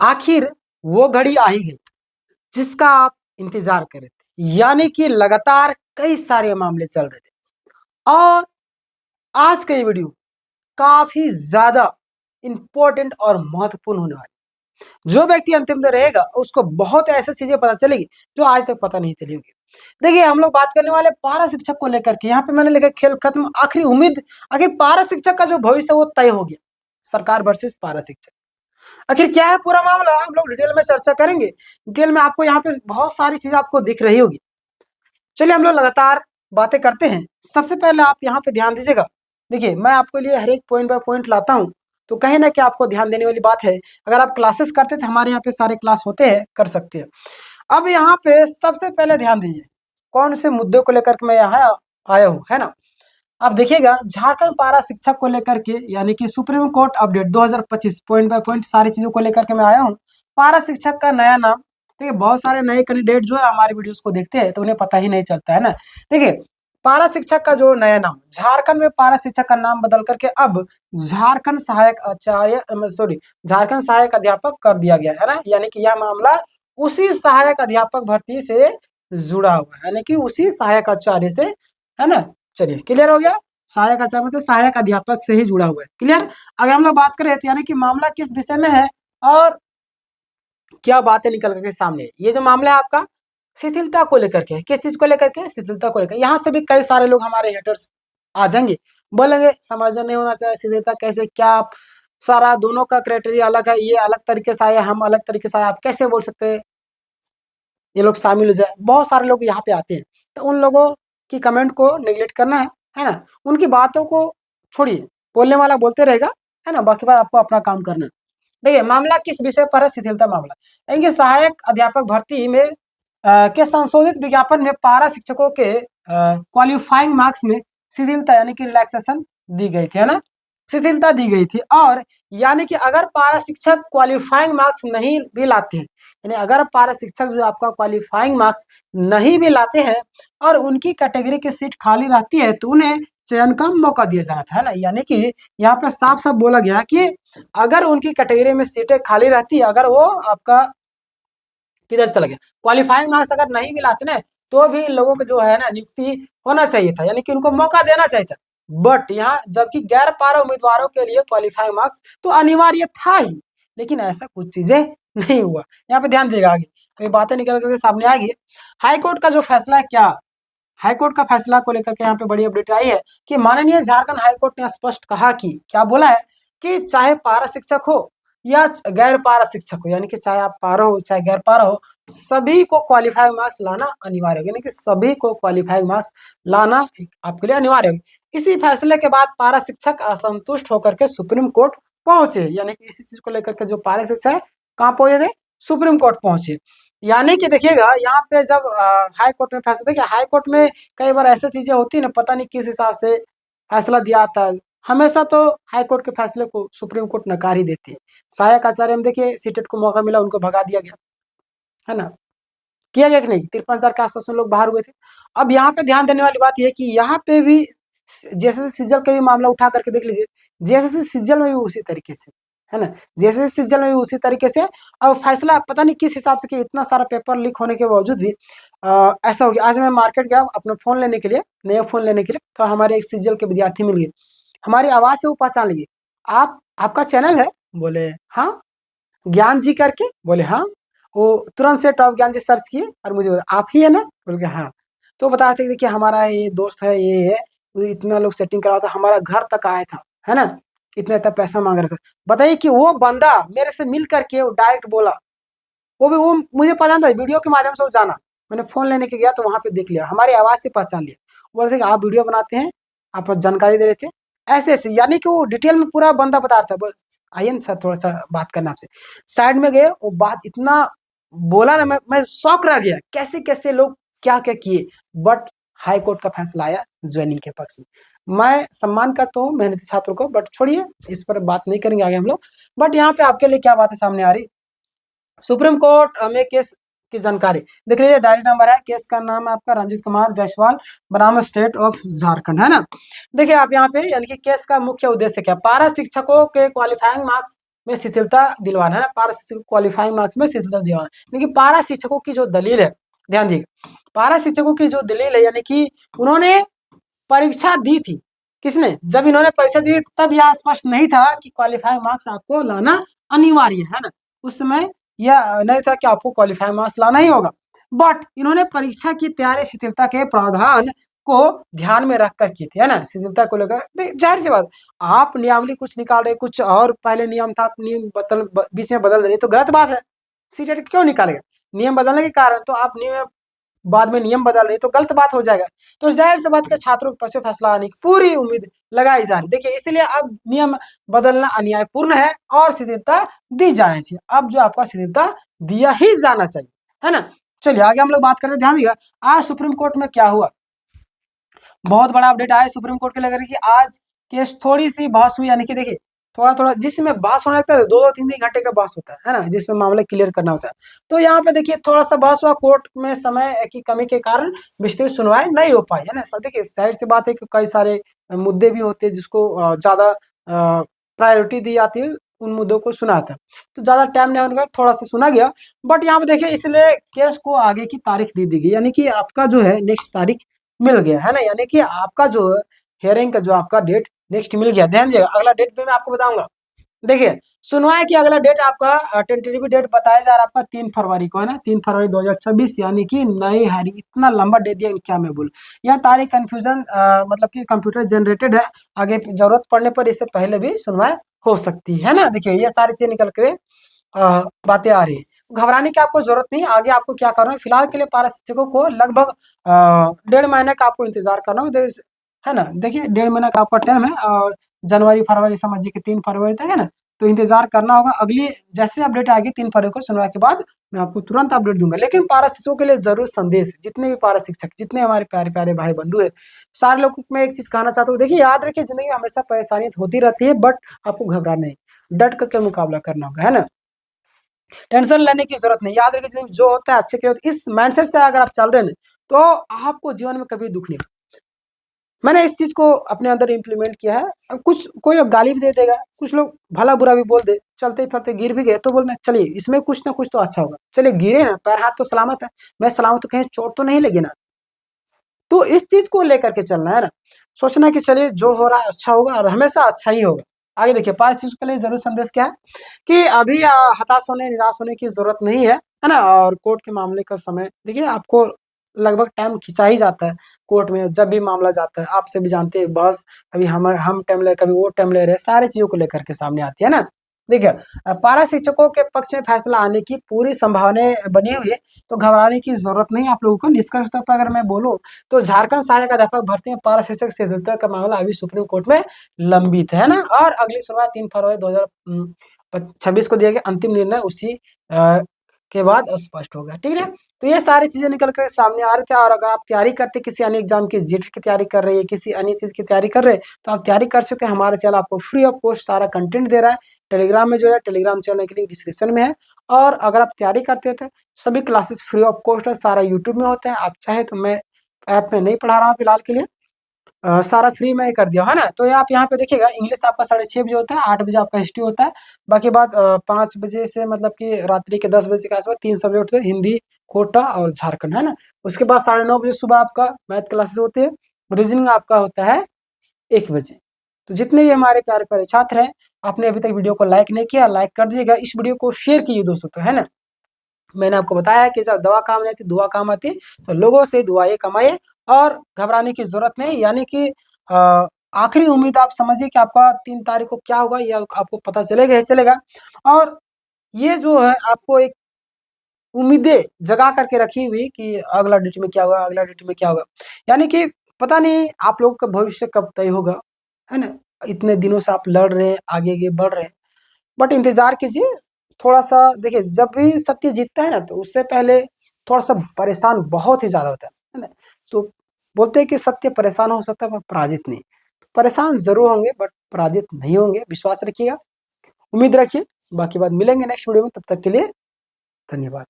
आखिर वो घड़ी आ ही गई जिसका आप इंतजार कर रहे थे, यानी कि लगातार कई सारे मामले चल रहे थे और आज का ये वीडियो काफी ज्यादा इंपॉर्टेंट और महत्वपूर्ण होने वाला है। जो व्यक्ति अंतिम तक रहेगा उसको बहुत ऐसी चीजें पता चलेगी जो आज तक पता नहीं चली होगी। देखिए, हम लोग बात करने वाले पारा शिक्षक को लेकर के। यहाँ पे मैंने लिखा खेल खत्म, आखिरी उम्मीद। आखिर पारा शिक्षक का जो भविष्य वो तय हो गया, सरकार वर्सेस पारा शिक्षक। आखिर क्या है पूरा मामला, हम लोग डिटेल में चर्चा करेंगे। डिटेल में आपको यहाँ पे बहुत सारी चीजें आपको दिख रही होगी। चलिए हम लोग लगातार बातें करते हैं। सबसे पहले आप यहाँ पे ध्यान दीजिएगा। देखिए, मैं आपके लिए हर एक पॉइंट बाय पॉइंट लाता हूँ, तो कहीं ना कि आपको ध्यान देने वाली बात है। अगर आप क्लासेस करते थे, हमारे यहाँ पे सारे क्लास होते हैं, कर सकते हैं। अब यहाँ पे सबसे पहले ध्यान दीजिए कौन से मुद्दे को लेकर के मैं यहाँ आया हूँ, है ना। आप देखिएगा, झारखंड पारा शिक्षक को लेकर के, यानी कि supreme court update 2025 point by point सारी चीजों को लेकर के मैं आया हूँ। पारा शिक्षक का नया नाम। देखिए, बहुत सारे नए कैंडिडेट जो है हमारे वीडियोस को देखते हैं तो उन्हें पता ही नहीं चलता है ना। देखिए, पारा शिक्षक का जो नया नाम, झारखंड में पारा शिक्षक का नाम बदल करके अब झारखंड सहायक आचार्य झारखंड सहायक अध्यापक कर दिया गया है ना। यानी कि यह मामला उसी सहायक अध्यापक भर्ती से जुड़ा हुआ है, यानी कि उसी सहायक आचार्य से, है ना। चलिए, क्लियर हो गया। सहायक आचार्य मतलब सहायक अध्यापक से ही जुड़ा हुआ है। क्लियर। अगर हम लोग बात करें तो यानी कि मामला किस विषय में है और क्या बातें निकल करके सामने। ये जो मामला है आपका शिथिलता को लेकर के, किस चीज को लेकर के, शिथिलता को लेकर। यहाँ से भी कई सारे लोग हमारे हेटर्स आ जाएंगे, बोलेंगे समायोजन नहीं होना चाहिए, शिथिलता कैसे, क्या आप सारा दोनों का क्राइटेरिया अलग है, ये अलग तरीके से आया, हम अलग तरीके से आया, आप कैसे बोल सकते हैं ये लोग शामिल हो जाए। बहुत सारे लोग यहाँ पे आते हैं, तो उन लोगों की कमेंट को नेग्लेक्ट करना है ना। उनकी बातों को छोड़िए, बोलने वाला बोलते रहेगा, है ना। बाकी बात आपको अपना काम करना है। देखिए, मामला किस विषय पर है, शिथिलता मामला। यानी कि सहायक अध्यापक भर्ती में के संशोधित विज्ञापन में पारा शिक्षकों के क्वालिफाइंग मार्क्स में शिथिलता यानी कि रिलैक्सेशन दी गई थी, है ना। शिथिलता दी गई थी। और यानी कि अगर पारा शिक्षक क्वालिफाइंग मार्क्स नहीं भी लाते हैं, यानी अगर पारा शिक्षक जो आपका क्वालिफाइंग मार्क्स नहीं भी लाते हैं और उनकी कैटेगरी की सीट खाली रहती है तो उन्हें चयन का मौका दिया जाना था, है ना। यानी कि यहाँ पे साफ साफ बोला गया कि अगर उनकी कैटेगरी में सीटें खाली रहती है, अगर वो आपका किधर चला गया, क्वालिफाइंग मार्क्स अगर नहीं भी लाते ना, तो भी इन लोगों को जो है ना नियुक्ति होना चाहिए था, यानी कि उनको मौका देना चाहिए था। बट यहाँ जबकि गैर पारा उम्मीदवारों के लिए क्वालिफाइंग मार्क्स तो अनिवार्य था ही, लेकिन ऐसा कुछ चीजें नहीं हुआ। यहाँ पे ध्यान देगा, आगे अभी बातें निकल करके सामने आएगी। हाईकोर्ट का जो फैसला है, क्या हाईकोर्ट का फैसला को लेकर के यहाँ पे बड़ी अपडेट आई है कि माननीय झारखंड हाईकोर्ट ने स्पष्ट कहा कि, क्या बोला है कि चाहे पारा शिक्षक हो या गैर पारा शिक्षक हो, यानी कि चाहे आप पारा हो चाहे गैर पारा हो, सभी को क्वालिफाइंग मार्क्स लाना अनिवार्य होगा, यानी कि सभी को क्वालिफाइंग मार्क्स लाना आपके लिए अनिवार्य होगा। इसी फैसले के बाद पारा शिक्षक असंतुष्ट होकर के सुप्रीम कोर्ट पहुंचे, यानी कि इसी चीज को लेकर के जो पारा शिक्षक है कहाँ पहुंचे थे, सुप्रीम कोर्ट पहुंचे। यानी कि देखिएगा, यहाँ पे जब हाई कोर्ट में फैसला, देखिए हाई कोर्ट में कई बार ऐसी चीजें होती है ना, पता नहीं किस हिसाब से फैसला दिया आता है। हमेशा तो हाई कोर्ट के फैसले को सुप्रीम कोर्ट नकार ही देती है। सहायक आचार्य में देखिए सीटेट को मौका मिला, उनको भगा दिया गया, है ना। किया गया कि नहीं, 53,000 के आसपास में लोग बाहर हुए थे। अब यहाँ पे ध्यान देने वाली बात यह है कि यहाँ पे भी जैसे सिज्जल का भी मामला उठा करके देख लीजिए, जैसे सिज्जल में भी उसी तरीके से, है ना, जैसे सिज्जल में भी उसी तरीके से। अब फैसला पता नहीं किस हिसाब से कि इतना सारा पेपर लीक होने के बावजूद भी ऐसा हो गया। आज मैं मार्केट गया अपना फोन लेने के लिए, नया फोन लेने के लिए, तो हमारे एक सिज्जल के विद्यार्थी मिल गए। हमारी आवाज से वो पहचान लिए, आपका चैनल है, बोले हाँ। ज्ञान जी करके, बोले हाँ। वो तुरंत से टॉप ज्ञान जी सर्च किए और मुझे बोला आप ही है ना, बोल के हाँ। तो बता रहे थे कि देखिए हमारा ये दोस्त है, ये है, वो इतना लोग सेटिंग करा था, हमारा घर तक आया था, है ना, इतना इतना पैसा मांग रहा था। बताइए कि वो बंदा मेरे से मिल करके वो डायरेक्ट बोला, वो भी वो मुझे पहचान था, वीडियो के माध्यम से वो जाना। मैंने फोन लेने के गया तो वहां पे देख लिया, हमारी आवाज से पहचान लिया। बोल रहे थे कि आप वीडियो बनाते हैं, आप जानकारी दे रहे थे, ऐसे ऐसे, यानी कि वो डिटेल में पूरा बंदा बता रहा था। बोल आइए ना सर, थोड़ा सा बात करना आपसे। साइड में गए, वो बात इतना बोला ना, मैं शौक रह गया, कैसे कैसे लोग क्या क्या किए। बट हाई कोर्ट का फैसला आया ज्वाइनिंग के पक्ष में। मैं सम्मान करता हूँ मेहनती छात्रों को, बट छोड़िए इस पर बात नहीं करेंगे आगे हम लोग। बट यहाँ पे आपके लिए क्या बात है सामने आ रही, सुप्रीम कोर्ट में केस की जानकारी देख लीजिए। डायरी नंबर है, केस का नाम है आपका रंजीत कुमार जायसवाल बनाम स्टेट ऑफ झारखंड, है ना। देखिए आप यहाँ पे, यानी कि केस का मुख्य उद्देश्य क्या, पारा शिक्षकों के क्वालिफाइंग मार्क्स में शिथिलता दिलवाना है ना, पारा शिक्षक को क्वालिफाइंग मार्क्स में शिथिलता दिलवाना। लेकिन पारा शिक्षकों की जो दलील है, ध्यान दीजिएगा, पारा शिक्षकों की जो दलील है, यानी कि उन्होंने परीक्षा दी थी। किसने? जब इन्होंने परीक्षा दी तब यह स्पष्ट नहीं था कि क्वालिफाइंग मार्क्स आपको लाना अनिवार्य है ना, उस समय यह नहीं था कि आपको क्वालिफाइंग मार्क्स लाना ही होगा। बट इन्होंने परीक्षा की तैयारी शिथिलता के प्रावधान को ध्यान में रख कर की थी, है ना, शिथिलता को लेकर। जाहिर सी बात, आप नियमावली कुछ निकाल रहे, कुछ और पहले नियम था, आप नियम बीच में बदल रहे, तो गलत बात है। सीटेट क्यों निकालेगा? नियम बदलने के कारण, तो आप नियम बाद में नियम बदल रहे तो गलत बात हो जाएगा। तो जाहिर सी बात, के छात्रों के पक्ष में फैसला आने की पूरी उम्मीद लगाई जा रही। देखिए, इसलिए अब नियम बदलना अन्यायपूर्ण है और शिथिलता दी जानी चाहिए। अब जो आपका शिथिलता दिया ही जाना चाहिए, है ना। चलिए आगे हम लोग बात करते हैं। ध्यान दीजिएगा, आज सुप्रीम कोर्ट में क्या हुआ, बहुत बड़ा अपडेट आया सुप्रीम कोर्ट के लेकर कि आज केस थोड़ी सी बहस हुई, यानी कि देखिए थोड़ा थोड़ा जिसमें बहस होने लगता है, 2-2 3 3 घंटे का बहस होता है ना, जिसमें मामले क्लियर करना होता है। तो यहाँ पे देखिए थोड़ा सा बहस हुआ, कोर्ट में समय की कमी के कारण विस्तृत सुनवाई नहीं हो पाई, है ना। देखिए जाहिर सी बात है कि कई सारे मुद्दे भी होते हैं जिसको ज्यादा प्रायोरिटी दी जाती है, उन मुद्दों को सुना था, तो ज्यादा टाइम नहीं होने का थोड़ा सा सुना गया। बट यहाँ पे देखिए इसलिए केस को आगे की तारीख दे दी गई, यानी कि आपका जो है नेक्स्ट तारीख मिल गया, है ना, यानी कि आपका जो हियरिंग का जो आपका डेट नेक्स्ट मिल गया। ध्यान दीजिएगा, अगला डेट भी मैं आपको बताऊंगा। देखिए सुनवाई की अगला डेट आपका टेंटेटिव डेट बताया जा रहा है आपका 3 फरवरी को, है ना, 3 फरवरी 2026, यानी कि नई हायरिंग। इतना लंबा डेट दिया, क्या मैं बोलूं। यह तारीख कंफ्यूजन मतलब कि कंप्यूटर जनरेटेड है, आगे जरूरत पड़ने पर इससे पहले भी सुनवाई हो सकती है ना। देखिए ये सारी चीजें निकल कर बातें आ रही है, घबराने की आपको जरूरत नहीं। आगे आपको क्या करना है, फिलहाल के लिए पारा शिक्षकों को लगभग 1.5 महीने का आपको इंतजार करना होगा, है ना। देखिए 1.5 महीना का आपका टाइम है, और जनवरी फरवरी समझिए कि 3 फरवरी तक, है ना, तो इंतजार करना होगा। अगली जैसे अपडेट आएगी 3 फरवरी को सुनवाई के बाद, मैं आपको तुरंत अपडेट दूंगा। लेकिन पारा शिक्षकों के लिए जरूर संदेश, जितने भी पारा शिक्षक, जितने हमारे प्यारे प्यारे भाई बंधु है, सारे लोगों को मैं एक चीज कहना चाहता हूँ। देखिए याद रखिए, जिंदगी में हमेशा परेशानियां होती रहती है, बट आपको घबराना नहीं, डट करके मुकाबला करना होगा, है ना। टेंशन लेने की जरूरत नहीं, याद रखिए जो होता है अच्छे के लिए। इस माइंडसेट से अगर आप चल रहे हैं तो आपको जीवन में कभी दुख नहीं। मैंने इस चीज को अपने अंदर इम्प्लीमेंट किया है। अब कुछ कोई गाली भी दे देगा, कुछ लोग भला बुरा भी बोल दे, चलते फिरते गिर भी गए तो बोलना चलिए इसमें कुछ ना कुछ तो अच्छा होगा, चलिए गिरे ना, पैर हाथ तो सलामत है, मैं सलामत, तो कहीं चोट तो नहीं लगी ना। तो इस चीज को लेकर के चलना है ना, सोचना कि चलिए जो हो रहा है अच्छा होगा और हमेशा अच्छा ही होगा। आगे देखिए पांच चीज के लिए जरूर संदेश क्या है कि अभी हताश होने निराश होने की जरूरत नहीं है ना। और कोर्ट के मामले का समय देखिए आपको लगभग टाइम खिंचा ही जाता है कोर्ट में, जब भी मामला जाता है, आपसे भी जानते हैं बस, कभी हम टाइम ले, कभी वो टाइम ले रहे, सारी चीजों को लेकर के सामने आती है ना। देखिए पारा शिक्षकों के पक्ष में फैसला आने की पूरी संभावनाएं बनी हुई है, तो घबराने की जरूरत नहीं आप लोगों को। निष्कर्ष तौर पर अगर मैं बोलूं तो झारखंड सहायक अध्यापक भर्ती में पारा शिक्षक शिथिलता का मामला अभी सुप्रीम कोर्ट में लंबित है ना, और अगली सुनवाई 3 फरवरी 2026 को दिया गया। अंतिम निर्णय उसी के बाद स्पष्ट होगा, ठीक है। तो ये सारी चीजें निकल कर सामने आ रहे थे। और अगर आप तैयारी करते किसी अन्य एग्जाम की, जीटी की तैयारी कर रहे हैं, किसी अन्य चीज की तैयारी कर रहे हैं, तो आप तैयारी कर सकते हैं। हमारा चैनल आपको फ्री ऑफ कॉस्ट सारा कंटेंट दे रहा है। टेलीग्राम में जो है, टेलीग्राम चैनल की लिंक डिस्क्रिप्शन में है। और अगर आप तैयारी करते थे, सभी क्लासेस फ्री ऑफ कॉस्ट है, सारा यूट्यूब में होता है। आप चाहे तो मैं ऐप में नहीं पढ़ा रहा हूँ फिलहाल के लिए, सारा फ्री में ही कर दिया, है ना। तो ये आप यहाँ पे देखिएगा, इंग्लिश आपका 6:30 बजे होता है, 8 बजे आपका हिस्ट्री होता है। बाकी बात 5 बजे से मतलब कि रात्रि के 10 बजे के आसपास 3 सब्जेक्ट होते हैं, हिंदी, कोटा और झारखंड, है ना। उसके बाद 9:30 बजे सुबह आपका मैथ क्लासेस होती है। रीजनिंग आपका होता है 1 बजे। तो जितने भी हमारे प्यारे प्यारे छात्र हैं, आपने अभी तक वीडियो को लाइक नहीं किया, लाइक कर दीजिएगा, इस वीडियो को शेयर कीजिए दोस्तों, तो है ना। मैंने आपको बताया कि जब दवा काम नहीं आती दुआ काम आती, तो लोगों से दुआएं कमाइए और घबराने की जरूरत नहीं। यानी कि आखिरी उम्मीद आप समझिए कि आपका 3 तारीख को क्या होगा, ये आपको पता चलेगा ही चलेगा। और ये जो है आपको एक उम्मीदें जगा करके रखी हुई कि अगला डेट में क्या होगा, अगला डेट में क्या होगा। यानी कि पता नहीं आप लोगों का भविष्य कब तय होगा, है ना। इतने दिनों से आप लड़ रहे हैं, आगे आगे बढ़ रहे हैं, बट इंतजार कीजिए थोड़ा सा। देखिए जब भी सत्य जीतता है ना, तो उससे पहले थोड़ा सा परेशान बहुत ही ज्यादा होता है ना। तो बोलते हैं कि सत्य परेशान हो सकता है पर पराजित नहीं। परेशान जरूर होंगे बट पराजित नहीं होंगे, विश्वास रखिएगा, उम्मीद रखिए। बाकी बात मिलेंगे नेक्स्ट वीडियो में, तब तक के लिए धन्यवाद।